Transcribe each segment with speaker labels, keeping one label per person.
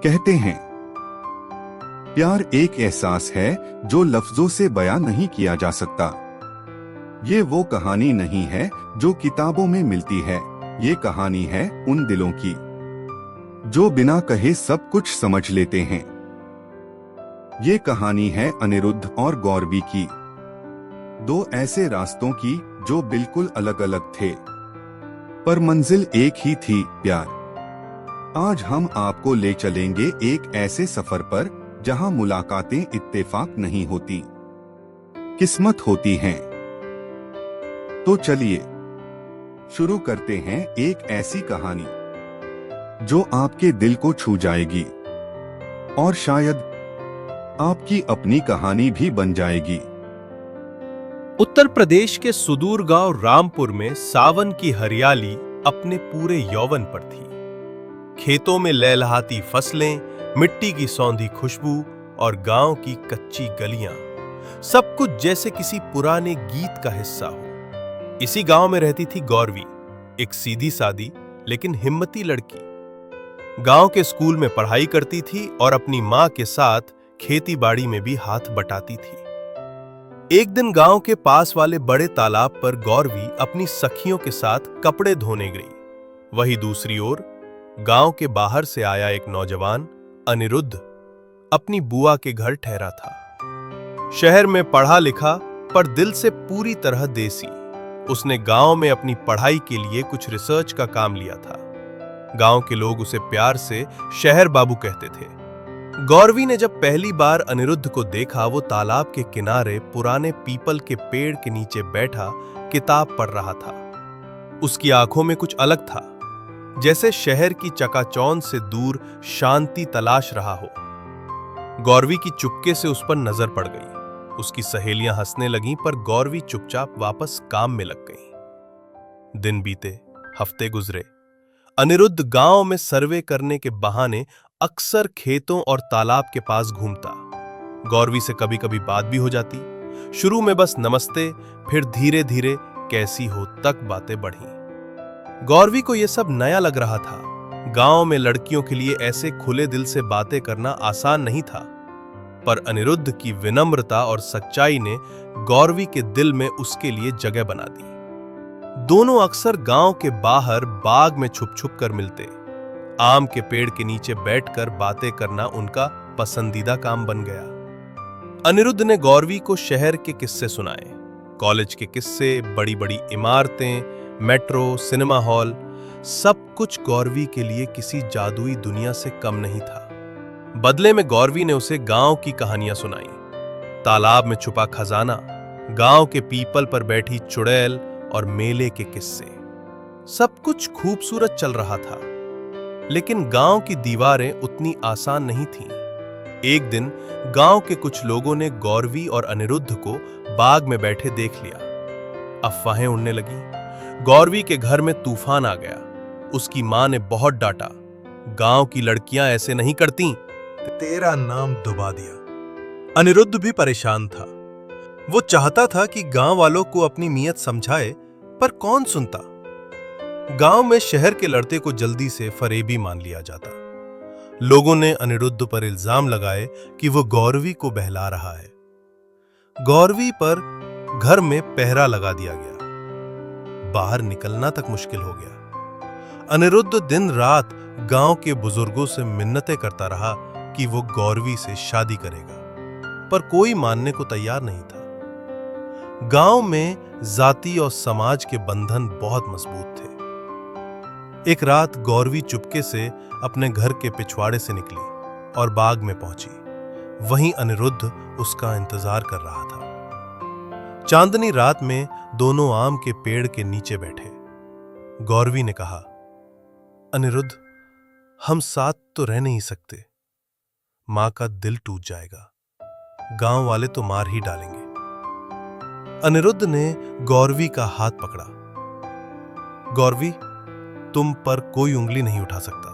Speaker 1: कहते हैं, प्यार एक एहसास है जो लफ्जों से बयां नहीं किया जा सकता। ये वो कहानी नहीं है जो किताबों में मिलती है, ये कहानी है उन दिलों की जो बिना कहे सब कुछ समझ लेते हैं। ये कहानी है अनिरुद्ध और गौरवी की, दो ऐसे रास्तों की जो बिल्कुल अलग अलग थे, पर मंजिल एक ही थी, प्यार। आज हम आपको ले चलेंगे एक ऐसे सफर पर जहां मुलाकातें इत्तेफाक नहीं होती, किस्मत होती हैं। तो चलिए शुरू करते हैं एक ऐसी कहानी जो आपके दिल को छू जाएगी और शायद आपकी अपनी कहानी भी बन जाएगी।
Speaker 2: उत्तर प्रदेश के सुदूर गांव रामपुर में सावन की हरियाली अपने पूरे यौवन पर थी। खेतों में लहलहाती फसलें, मिट्टी की सौंधी खुशबू और गांव की कच्ची गलियां, सब कुछ जैसे किसी पुराने गीत का हिस्सा हो। इसी गांव में रहती थी गौरवी, एक सीधी सादी लेकिन हिम्मती लड़की। गांव के स्कूल में पढ़ाई करती थी और अपनी मां के साथ खेती बाड़ी में भी हाथ बटाती थी। एक दिन गांव के पास वाले बड़े तालाब पर गौरवी अपनी सखियों के साथ कपड़े धोने गई। वहीं दूसरी ओर गांव के बाहर से आया एक नौजवान अनिरुद्ध अपनी बुआ के घर ठहरा था। शहर में पढ़ा लिखा पर दिल से पूरी तरह देसी। उसने गांव में अपनी पढ़ाई के लिए कुछ रिसर्च का काम लिया था। गांव के लोग उसे प्यार से शहर बाबू कहते थे। गौरवी ने जब पहली बार अनिरुद्ध को देखा, वो तालाब के किनारे पुराने पीपल के पेड़ के नीचे बैठा किताब पढ़ रहा था। उसकी आंखों में कुछ अलग था, जैसे शहर की चकाचौंध से दूर शांति तलाश रहा हो। गौरवी की चुपके से उस पर नजर पड़ गई। उसकी सहेलियां हंसने लगीं, पर गौरवी चुपचाप वापस काम में लग गई। दिन बीते, हफ्ते गुजरे। अनिरुद्ध गांव में सर्वे करने के बहाने अक्सर खेतों और तालाब के पास घूमता। गौरवी से कभी कभी बात भी हो जाती। शुरू में बस नमस्ते, फिर धीरे धीरे कैसी हो तक बातें बढ़ी। गौरवी को यह सब नया लग रहा था। गांव में लड़कियों के लिए ऐसे खुले दिल से बातें करना आसान नहीं था, पर अनिरुद्ध की विनम्रता और सच्चाई ने गौरवी के दिल में उसके लिए जगह बना दी। दोनों अक्सर गांव के बाहर बाग में छुप छुप कर मिलते। आम के पेड़ के नीचे बैठकर बातें करना उनका पसंदीदा काम बन गया। अनिरुद्ध ने गौरवी को शहर के किस्से सुनाए, कॉलेज के किस्से, बड़ी बड़ी इमारतें, मेट्रो, सिनेमा हॉल, सब कुछ गौरवी के लिए किसी जादुई दुनिया से कम नहीं था। बदले में गौरवी ने उसे गांव की कहानियां सुनाई। तालाब में छुपा खजाना, गांव के पीपल पर बैठी चुड़ैल और मेले के किस्से। सब कुछ खूबसूरत चल रहा था, लेकिन गांव की दीवारें उतनी आसान नहीं थीं। एक दिन गांव के कुछ लोगों ने गौरवी और अनिरुद्ध को बाग में बैठे देख लिया। अफवाहें उड़ने लगी। गौरवी के घर में तूफान आ गया। उसकी मां ने बहुत डांटा। गांव की लड़कियां ऐसे नहीं करती। तेरा नाम डुबा दिया। अनिरुद्ध भी परेशान था। वो चाहता था कि गांव वालों को अपनी नीयत समझाए, पर कौन सुनता। गांव में शहर के लड़के को जल्दी से फरेबी मान लिया जाता। लोगों ने अनिरुद्ध पर इल्जाम लगाए कि वो गौरवी को बहला रहा है। गौरवी पर घर में पहरा लगा दिया गया। बाहर निकलना तक मुश्किल हो गया। अनिरुद्ध दिन रात गांव के बुजुर्गों से मिन्नतें करता रहा कि वो गौरवी से शादी करेगा, पर कोई मानने को तैयार नहीं था। गांव में जाति और समाज के बंधन बहुत मजबूत थे। एक रात गौरवी चुपके से अपने घर के पिछवाड़े से निकली और बाग में पहुंची। वहीं अनिरुद्ध उसका इंतजार कर रहा था। चांदनी रात में दोनों आम के पेड़ के नीचे बैठे। गौरवी ने कहा, अनिरुद्ध, हम साथ तो रह नहीं सकते। मां का दिल टूट जाएगा। गांव वाले तो मार ही डालेंगे। अनिरुद्ध ने गौरवी का हाथ पकड़ा। गौरवी, तुम पर कोई उंगली नहीं उठा सकता।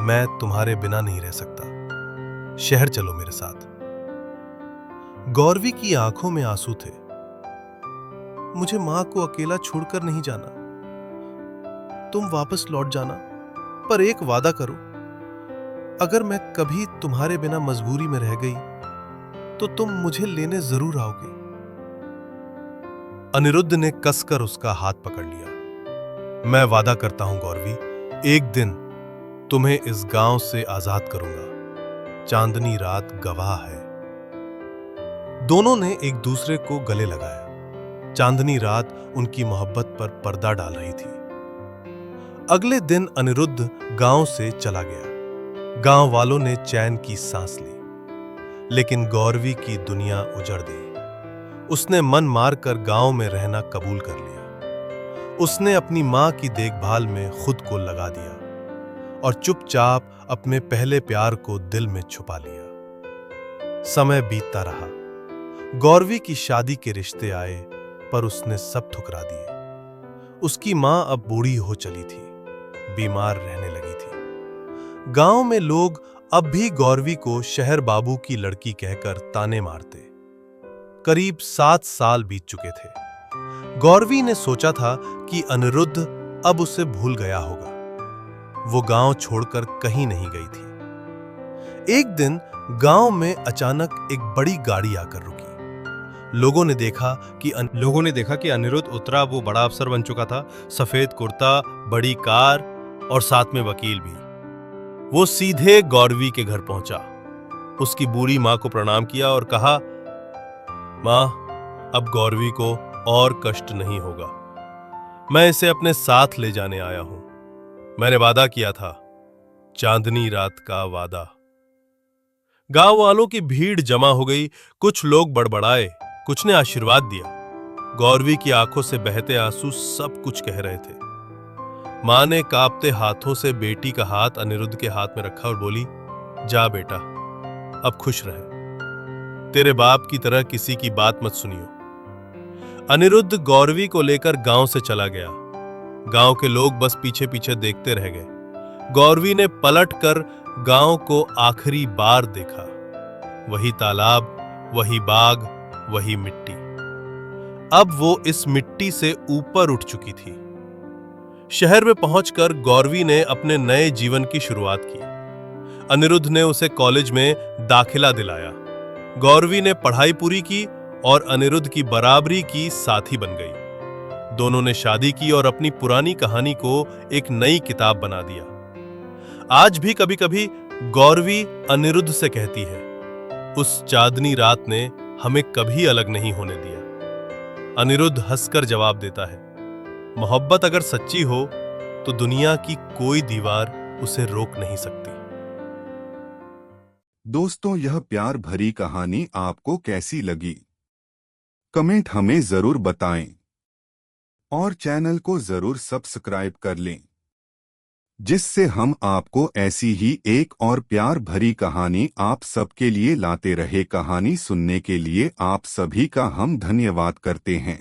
Speaker 2: मैं तुम्हारे बिना नहीं रह सकता। शहर चलो मेरे साथ। गौरवी की आंखों में आंसू थे। मुझे मां को अकेला छोड़कर नहीं जाना। तुम वापस लौट जाना, पर एक वादा करो, अगर मैं कभी तुम्हारे बिना मजबूरी में रह गई तो तुम मुझे लेने जरूर आओगे। अनिरुद्ध ने कसकर उसका हाथ पकड़ लिया। मैं वादा करता हूं गौरवी, एक दिन तुम्हें इस गांव से आजाद करूंगा। चांदनी रात गवाह है। दोनों ने एक दूसरे को गले लगाया। चांदनी रात उनकी मोहब्बत पर पर्दा डाल रही थी। अगले दिन अनिरुद्ध गांव से चला गया। गांव वालों ने चैन की सांस ली, लेकिन गौरवी की दुनिया उजड़ गई। उसने मन मारकर गांव में रहना कबूल कर लिया। उसने अपनी मां की देखभाल में खुद को लगा दिया और चुपचाप अपने पहले प्यार को दिल में छुपा लिया। समय बीतता रहा। गौरवी की शादी के रिश्ते आए, पर उसने सब ठुकरा दिए। उसकी मां अब बूढ़ी हो चली थी, बीमार रहने लगी थी। गांव में लोग अब भी गौरवी को शहर बाबू की लड़की कहकर ताने मारते। करीब 7 साल बीत चुके थे। गौरवी ने सोचा था कि अनिरुद्ध अब उसे भूल गया होगा। वो गांव छोड़कर कहीं नहीं गई थी। एक दिन गांव में अचानक एक बड़ी गाड़ी आकर रुकी। लोगों ने देखा कि अनिरुद्ध उतरा। वो बड़ा अफसर बन चुका था। सफेद कुर्ता, बड़ी कार और साथ में वकील भी। वो सीधे गौरवी के घर पहुंचा। उसकी बूढ़ी मां को प्रणाम किया और कहा, मां, अब गौरवी को और कष्ट नहीं होगा। मैं इसे अपने साथ ले जाने आया हूं। मैंने वादा किया था, चांदनी रात का वादा। गांव वालों की भीड़ जमा हो गई। कुछ लोग बड़बड़ाए, कुछ ने आशीर्वाद दिया। गौरवी की आंखों से बहते आंसू सब कुछ कह रहे थे। मां ने कांपते हाथों से बेटी का हाथ अनिरुद्ध के हाथ में रखा और बोली, जा बेटा, अब खुश रहे। तेरे बाप की तरह किसी की बात मत सुनियो। अनिरुद्ध गौरवी को लेकर गांव से चला गया। गांव के लोग बस पीछे पीछे देखते रह गए। गौरवी ने पलट कर गांव को आखिरी बार देखा। वही तालाब, वही बाग, वही मिट्टी। अब वो इस मिट्टी से ऊपर उठ चुकी थी। शहर में पहुंचकर गौरवी ने अपने नए जीवन की शुरुआत की। अनिरुद्ध ने उसे कॉलेज में दाखिला दिलाया। गौरवी ने पढ़ाई पूरी की और अनिरुद्ध की बराबरी की साथी बन गई। दोनों ने शादी की और अपनी पुरानी कहानी को एक नई किताब बना दिया। आज भी कभी कभी गौरवी अनिरुद्ध से कहती है, उस चांदनी रात ने हमें कभी अलग नहीं होने दिया। अनिरुद्ध हंसकर जवाब देता है, मोहब्बत अगर सच्ची हो तो दुनिया की कोई दीवार उसे रोक नहीं सकती।
Speaker 1: दोस्तों, यह प्यार भरी कहानी आपको कैसी लगी? कमेंट हमें जरूर बताएं और चैनल को जरूर सब्सक्राइब कर लें, जिससे हम आपको ऐसी ही एक और प्यार भरी कहानी आप सबके लिए लाते रहे। कहानी सुनने के लिए आप सभी का हम धन्यवाद करते हैं।